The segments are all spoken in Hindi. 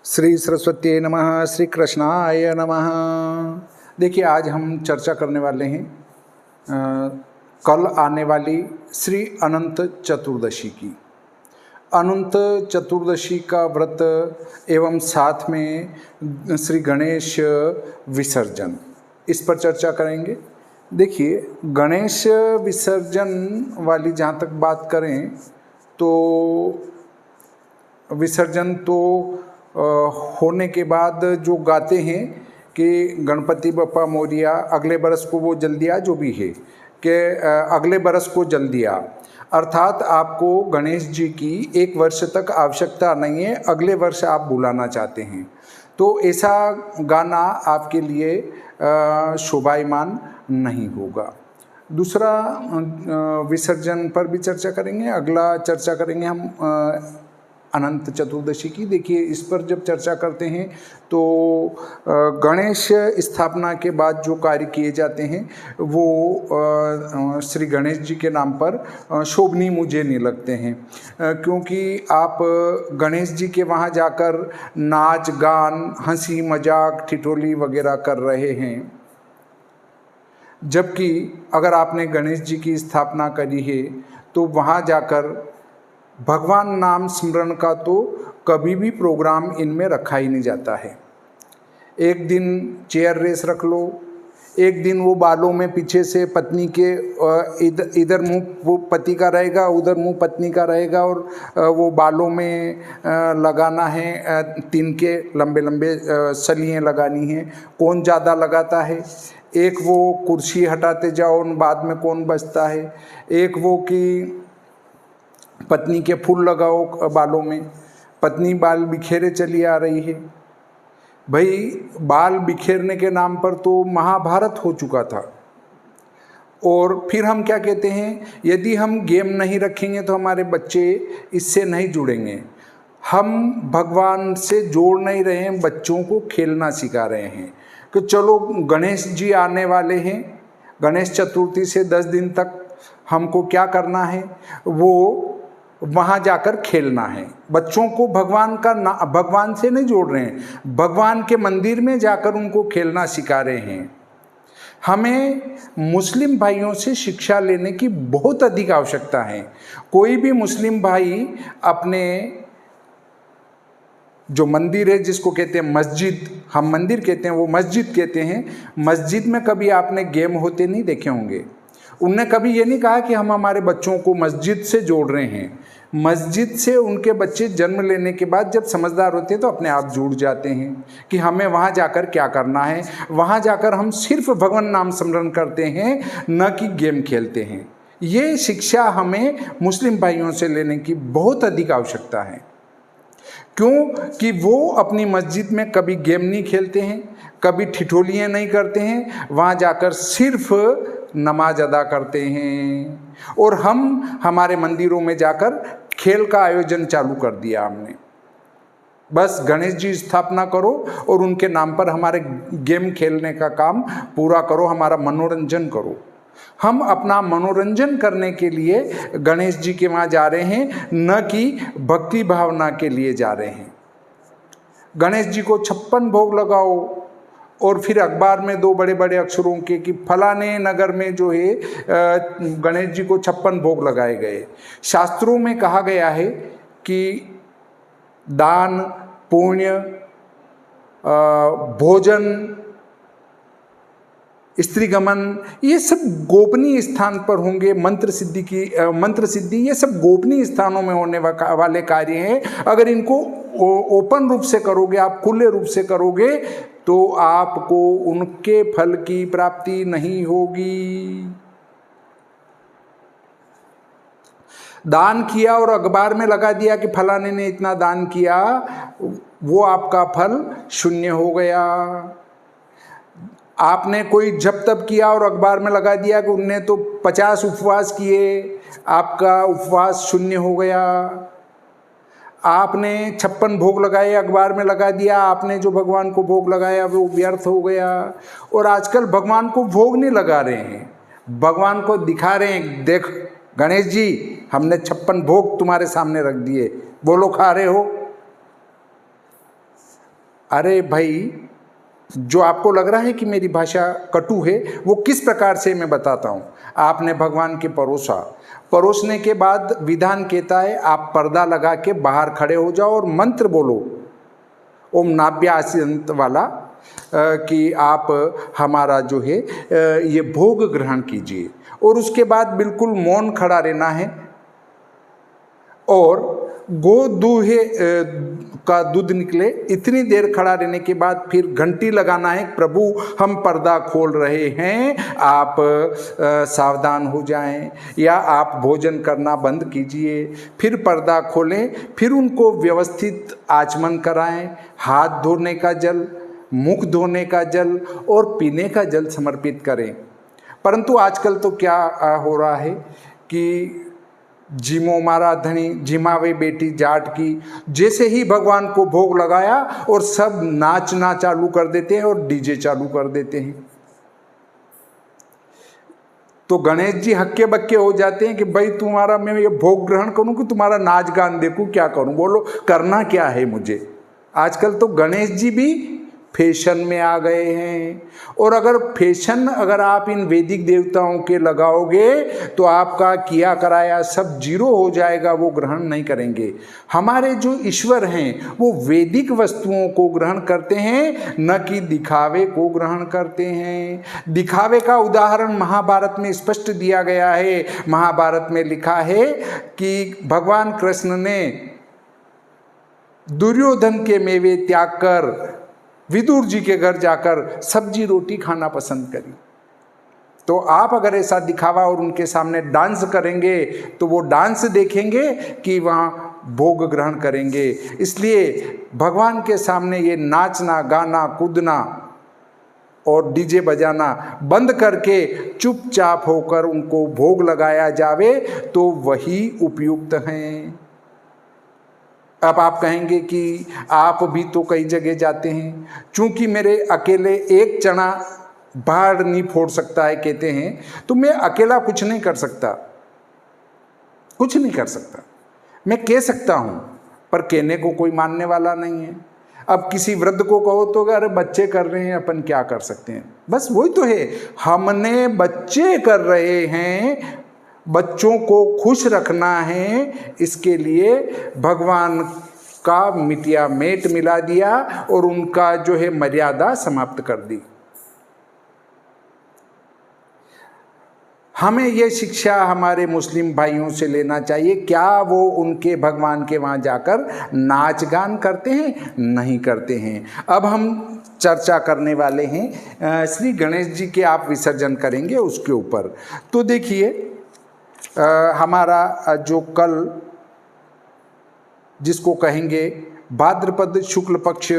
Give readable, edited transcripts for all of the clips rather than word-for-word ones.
श्री सरस्वती नमः। श्री कृष्णाय नमः। देखिए, आज हम चर्चा करने वाले हैं कल आने वाली श्री अनंत चतुर्दशी की। अनंत चतुर्दशी का व्रत एवं साथ में श्री गणेश विसर्जन, इस पर चर्चा करेंगे। देखिए, गणेश विसर्जन वाली जहाँ तक बात करें तो विसर्जन तो होने के बाद जो गाते हैं कि गणपति बप्पा मोरिया, अगले बरस को वो जल्दी आ, जो भी है कि अगले बरस को जल्दी आ, अर्थात आपको गणेश जी की एक वर्ष तक आवश्यकता नहीं है, अगले वर्ष आप बुलाना चाहते हैं तो ऐसा गाना आपके लिए शोभायमान नहीं होगा। दूसरा, विसर्जन पर भी चर्चा करेंगे। अगला चर्चा करेंगे हम अनंत चतुर्दशी की। देखिए, इस पर जब चर्चा करते हैं तो गणेश स्थापना के बाद जो कार्य किए जाते हैं वो श्री गणेश जी के नाम पर शोभनीय मुझे नहीं लगते हैं, क्योंकि आप गणेश जी के वहाँ जाकर नाच गान, हंसी मजाक, ठिठोली वगैरह कर रहे हैं, जबकि अगर आपने गणेश जी की स्थापना करी है तो वहाँ जाकर भगवान नाम स्मरण का तो कभी भी प्रोग्राम इनमें रखा ही नहीं जाता है। एक दिन चेयर रेस रख लो, एक दिन वो बालों में पीछे से पत्नी के इधर मुंह वो पति का रहेगा, उधर मुंह पत्नी का रहेगा, और वो बालों में लगाना है तिनके लंबे लंबे सलियाँ लगानी हैं, कौन ज़्यादा लगाता है। एक वो कुर्सी हटाते जाओ, बाद में कौन बचता है। एक वो कि पत्नी के फूल लगाओ बालों में, पत्नी बाल बिखेरे चली आ रही है। भाई, बाल बिखेरने के नाम पर तो महाभारत हो चुका था। और फिर हम क्या कहते हैं, यदि हम गेम नहीं रखेंगे तो हमारे बच्चे इससे नहीं जुड़ेंगे। हम भगवान से जोड़ नहीं रहे हैं, बच्चों को खेलना सिखा रहे हैं कि चलो गणेश जी आने वाले हैं, गणेश चतुर्थी से 10 दिन तक हमको क्या करना है, वो वहाँ जाकर खेलना है। बच्चों को भगवान से नहीं जोड़ रहे हैं, भगवान के मंदिर में जाकर उनको खेलना सिखा रहे हैं। हमें मुस्लिम भाइयों से शिक्षा लेने की बहुत अधिक आवश्यकता है। कोई भी मुस्लिम भाई अपने जो मंदिर है, जिसको कहते हैं मस्जिद, हम मंदिर कहते हैं, वो मस्जिद कहते हैं, मस्जिद में कभी आपने गेम होते नहीं देखे होंगे। उनने कभी ये नहीं कहा कि हम हमारे बच्चों को मस्जिद से जोड़ रहे हैं। मस्जिद से उनके बच्चे जन्म लेने के बाद जब समझदार होते हैं तो अपने आप जुड़ जाते हैं कि हमें वहाँ जाकर क्या करना है। वहाँ जाकर हम सिर्फ भगवान नाम स्मरण करते हैं, न कि गेम खेलते हैं। ये शिक्षा हमें मुस्लिम भाइयों से लेने की बहुत अधिक आवश्यकता है। क्यों कि वो अपनी मस्जिद में कभी गेम नहीं खेलते हैं, कभी ठिठोलियाँ नहीं करते हैं, वहाँ जाकर सिर्फ नमाज अदा करते हैं। और हम हमारे मंदिरों में जाकर खेल का आयोजन चालू कर दिया हमने। बस गणेश जी स्थापना करो और उनके नाम पर हमारे गेम खेलने का काम पूरा करो, हमारा मनोरंजन करो। हम अपना मनोरंजन करने के लिए गणेश जी के वहाँ जा रहे हैं, न कि भक्ति भावना के लिए जा रहे हैं। गणेश जी को 56 भोग लगाओ और फिर अखबार में 2 बड़े बड़े अक्षरों के कि फलाने नगर में जो है गणेश जी को 56 भोग लगाए गए। शास्त्रों में कहा गया है कि दान, पुण्य, भोजन, स्त्रीगमन, ये सब गोपनीय स्थान पर होंगे। मंत्र सिद्धि, ये सब गोपनीय स्थानों में होने वाले कार्य हैं। अगर इनको ओपन रूप से करोगे, आप खुले रूप से करोगे, तो आपको उनके फल की प्राप्ति नहीं होगी। दान किया और अखबार में लगा दिया कि फलाने ने इतना दान किया, वो आपका फल शून्य हो गया। आपने कोई जप तप किया और अखबार में लगा दिया कि उनने तो 50 उपवास किए, आपका उपवास शून्य हो गया। आपने 56 भोग लगाए, अखबार में लगा दिया, आपने जो भगवान को भोग लगाया वो व्यर्थ हो गया। और आजकल भगवान को भोग नहीं लगा रहे हैं, भगवान को दिखा रहे हैं, देख गणेश जी हमने 56 भोग तुम्हारे सामने रख दिए, बोलो खा रहे हो। अरे भाई, जो आपको लग रहा है कि मेरी भाषा कटु है, वो किस प्रकार से मैं बताता हूँ। आपने भगवान के परोसने के बाद विधान कहता है आप पर्दा लगा के बाहर खड़े हो जाओ और मंत्र बोलो ओम नाभ्यास्यंत वाला, कि आप हमारा जो है ये भोग ग्रहण कीजिए, और उसके बाद बिल्कुल मौन खड़ा रहना है। और गोदूहे का दूध निकले इतनी देर खड़ा रहने के बाद फिर घंटी लगाना है, प्रभु हम पर्दा खोल रहे हैं, आप सावधान हो जाएं, या आप भोजन करना बंद कीजिए। फिर पर्दा खोलें, फिर उनको व्यवस्थित आचमन कराएं, हाथ धोने का जल, मुख धोने का जल और पीने का जल समर्पित करें। परंतु आजकल तो क्या हो रहा है कि जिमो मारा धनी जिमावे बेटी जाट की, जैसे ही भगवान को भोग लगाया और सब नाचना चालू कर देते हैं और डीजे चालू कर देते हैं। तो गणेश जी हक्के बक्के हो जाते हैं कि भाई तुम्हारा मैं ये भोग ग्रहण करूं कि तुम्हारा नाच गान देखूं, क्या करूं, बोलो करना क्या है मुझे। आजकल तो गणेश जी भी फैशन में आ गए हैं। और अगर आप इन वैदिक देवताओं के लगाओगे तो आपका किया कराया सब जीरो हो जाएगा, वो ग्रहण नहीं करेंगे। हमारे जो ईश्वर हैं वो वैदिक वस्तुओं को ग्रहण करते हैं, न कि दिखावे को ग्रहण करते हैं। दिखावे का उदाहरण महाभारत में स्पष्ट दिया गया है। महाभारत में लिखा है कि भगवान कृष्ण ने दुर्योधन के मेवे त्याग कर विदुर जी के घर जाकर सब्जी रोटी खाना पसंद करी। तो आप अगर ऐसा दिखावा और उनके सामने डांस करेंगे तो वो डांस देखेंगे कि वहाँ भोग ग्रहण करेंगे। इसलिए भगवान के सामने ये नाचना गाना कूदना और डीजे बजाना बंद करके चुपचाप होकर उनको भोग लगाया जावे तो वही उपयुक्त हैं। अब आप कहेंगे कि आप भी तो कई जगह जाते हैं, चूंकि मेरे अकेले एक चना बाहर नहीं फोड़ सकता है कहते हैं, तो मैं अकेला कुछ नहीं कर सकता, कुछ नहीं कर सकता। मैं कह सकता हूँ पर कहने को कोई मानने वाला नहीं है। अब किसी वृद्ध को कहो तो अरे बच्चे कर रहे हैं, अपन क्या कर सकते हैं। बस वही तो है, हमने बच्चे कर रहे हैं, बच्चों को खुश रखना है, इसके लिए भगवान का मिटिया मेट मिला दिया और उनका जो है मर्यादा समाप्त कर दी। हमें ये शिक्षा हमारे मुस्लिम भाइयों से लेना चाहिए। क्या वो उनके भगवान के वहाँ जाकर नाच गान करते हैं? नहीं करते हैं। अब हम चर्चा करने वाले हैं श्री गणेश जी के आप विसर्जन करेंगे उसके ऊपर। तो देखिए हमारा जो कल जिसको कहेंगे भाद्रपद शुक्ल पक्ष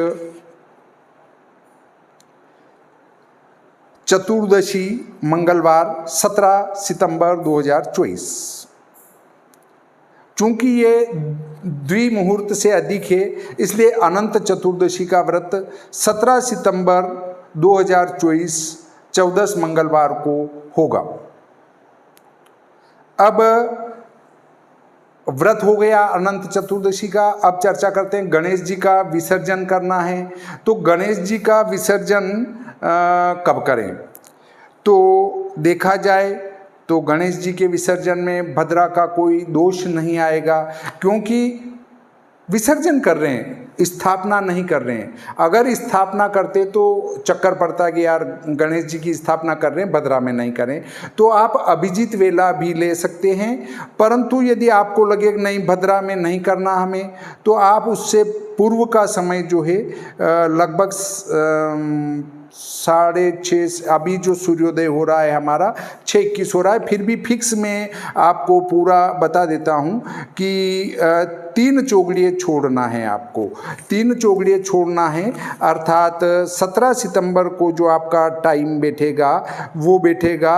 चतुर्दशी मंगलवार 17 सितंबर 2024, चूंकि ये द्विमुहूर्त से अधिक है इसलिए अनंत चतुर्दशी का व्रत 17 सितंबर 2024 14 मंगलवार को होगा। अब व्रत हो गया अनंत चतुर्दशी का। अब चर्चा करते हैं गणेश जी का विसर्जन करना है। तो गणेश जी का विसर्जन कब करें? तो देखा जाए तो गणेश जी के विसर्जन में भद्रा का कोई दोष नहीं आएगा, क्योंकि विसर्जन कर रहे हैं, स्थापना नहीं कर रहे हैं। अगर स्थापना करते तो चक्कर पड़ता कि यार गणेश जी की स्थापना कर रहे हैं, भद्रा में नहीं करें। तो आप अभिजीत वेला भी ले सकते हैं, परंतु यदि आपको लगे नहीं भद्रा में नहीं करना हमें, तो आप उससे पूर्व का समय जो है लगभग 6:30, अभी जो सूर्योदय हो रहा है हमारा 6:21 हो रहा है। फिर भी फिक्स में आपको पूरा बता देता हूँ कि 3 चौगड़िए छोड़ना है, आपको 3 चौगड़िए छोड़ना है। अर्थात 17 सितंबर को जो आपका टाइम बैठेगा वो बैठेगा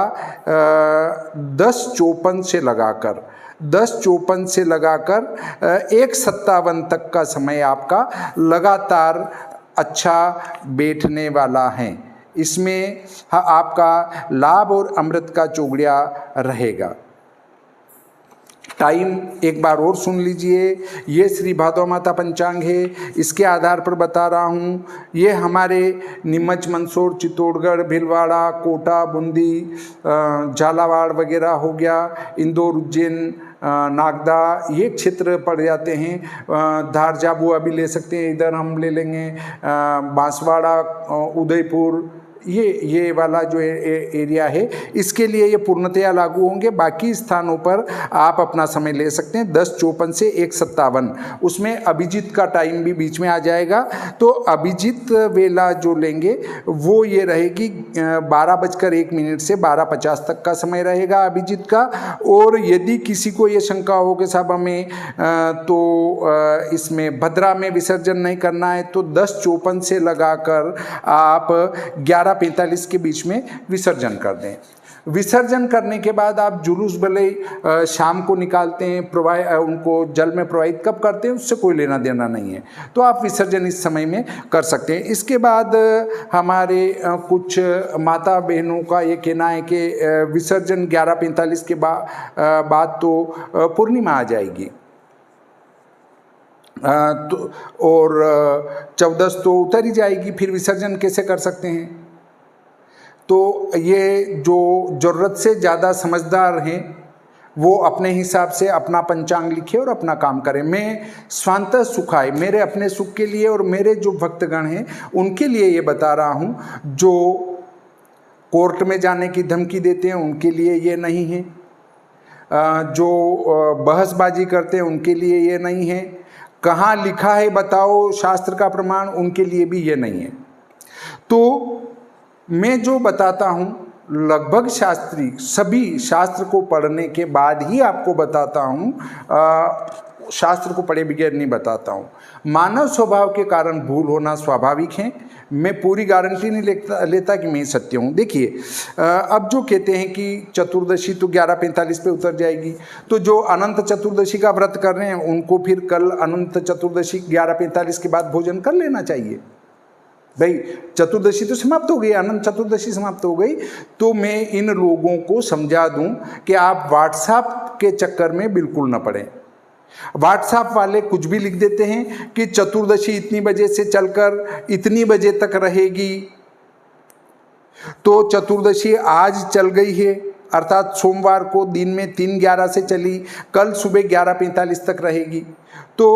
10:54 से लगाकर 10:54 से लगाकर 1:57 तक का समय आपका लगातार अच्छा बैठने वाला है। इसमें आपका लाभ और अमृत का चौगड़िया रहेगा। टाइम एक बार और सुन लीजिए। ये श्री भादव माता पंचांग है, इसके आधार पर बता रहा हूँ। ये हमारे नीमच, मंदसौर, चित्तौड़गढ़, भीलवाड़ा, कोटा, बूंदी, झालावाड़ वगैरह हो गया, इंदौर, उज्जैन, नागदा, ये क्षेत्र पड़ जाते हैं। धार, झाबुआ भी ले सकते हैं, इधर हम ले लेंगे बांसवाड़ा, उदयपुर, ये वाला जो एरिया है, इसके लिए ये पूर्णतया लागू होंगे। बाकी स्थानों पर आप अपना समय ले सकते हैं। 10:54 से 1:57, उसमें अभिजीत का टाइम भी बीच में आ जाएगा। तो अभिजीत वेला जो लेंगे वो ये रहेगी 12:01 से 12:50 तक का समय रहेगा अभिजीत का। और यदि किसी को ये शंका हो कि साहब हमें तो इसमें भद्रा में विसर्जन नहीं करना है, तो 10:54 से लगाकर आप 11:45 के बीच में विसर्जन कर दें। विसर्जन करने के बाद आप जुलूस भले शाम को निकालते हैं, उनको जल में प्रवाहित कब करते हैं उससे कोई लेना देना नहीं है, तो आप विसर्जन इस समय में कर सकते हैं। इसके बाद हमारे कुछ माता बहनों का ये कहना है कि विसर्जन 11:45 के बाद तो पूर्णिमा आ जाएगी, तो और 14 तो उतर ही जाएगी, फिर विसर्जन कैसे कर सकते हैं। तो ये जो ज़रूरत से ज़्यादा समझदार हैं वो अपने हिसाब से अपना पंचांग लिखे और अपना काम करें। मैं स्वांतः सुखाय, मेरे अपने सुख के लिए और मेरे जो भक्तगण हैं उनके लिए ये बता रहा हूँ। जो कोर्ट में जाने की धमकी देते हैं उनके लिए ये नहीं है, जो बहसबाजी करते हैं उनके लिए ये नहीं है, कहाँ लिखा है बताओ शास्त्र का प्रमाण, उनके लिए भी ये नहीं है। तो मैं जो बताता हूँ लगभग शास्त्री सभी शास्त्र को पढ़ने के बाद ही आपको बताता हूँ, शास्त्र को पढ़े बगैर नहीं बताता हूँ। मानव स्वभाव के कारण भूल होना स्वाभाविक है, मैं पूरी गारंटी नहीं लेता कि मैं सत्य हूँ। देखिए अब जो कहते हैं कि चतुर्दशी तो 11:45 पे उतर जाएगी, तो जो अनंत चतुर्दशी का व्रत कर रहे हैं उनको फिर कल अनंत चतुर्दशी 11:45 के बाद भोजन कर लेना चाहिए। भाई चतुर्दशी तो समाप्त हो गई, अनंत चतुर्दशी समाप्त हो गई। तो मैं इन लोगों को समझा दूं कि आप व्हाट्सएप के चक्कर में बिल्कुल न पड़ें। व्हाट्सएप वाले कुछ भी लिख देते हैं कि चतुर्दशी इतनी बजे से चलकर इतनी बजे तक रहेगी, तो चतुर्दशी आज चल गई है, अर्थात सोमवार को दिन में 3:11 से चली, कल सुबह 11:45 तक रहेगी। तो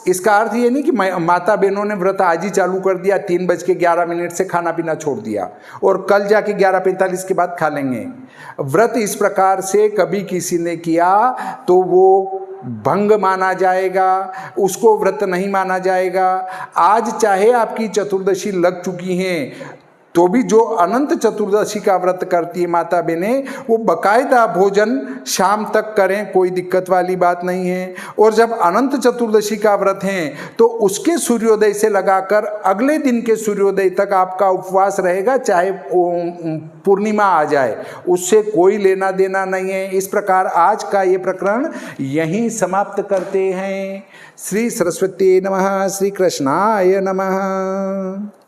इसका अर्थ ये नहीं कि माता बहनों ने व्रत आज ही चालू कर दिया, 3:11 से खाना पीना छोड़ दिया और कल जाके 11:45 के बाद खा लेंगे। व्रत इस प्रकार से कभी किसी ने किया तो वो भंग माना जाएगा, उसको व्रत नहीं माना जाएगा। आज चाहे आपकी चतुर्दशी लग चुकी हैं तो भी जो अनंत चतुर्दशी का व्रत करती है माता बहनें, वो बकायदा भोजन शाम तक करें, कोई दिक्कत वाली बात नहीं है। और जब अनंत चतुर्दशी का व्रत है तो उसके सूर्योदय से लगाकर अगले दिन के सूर्योदय तक आपका उपवास रहेगा, चाहे पूर्णिमा आ जाए, उससे कोई लेना देना नहीं है। इस प्रकार आज का ये प्रकरण यहीं समाप्त करते हैं। श्री सरस्वती नमः, श्री कृष्णाय नमः।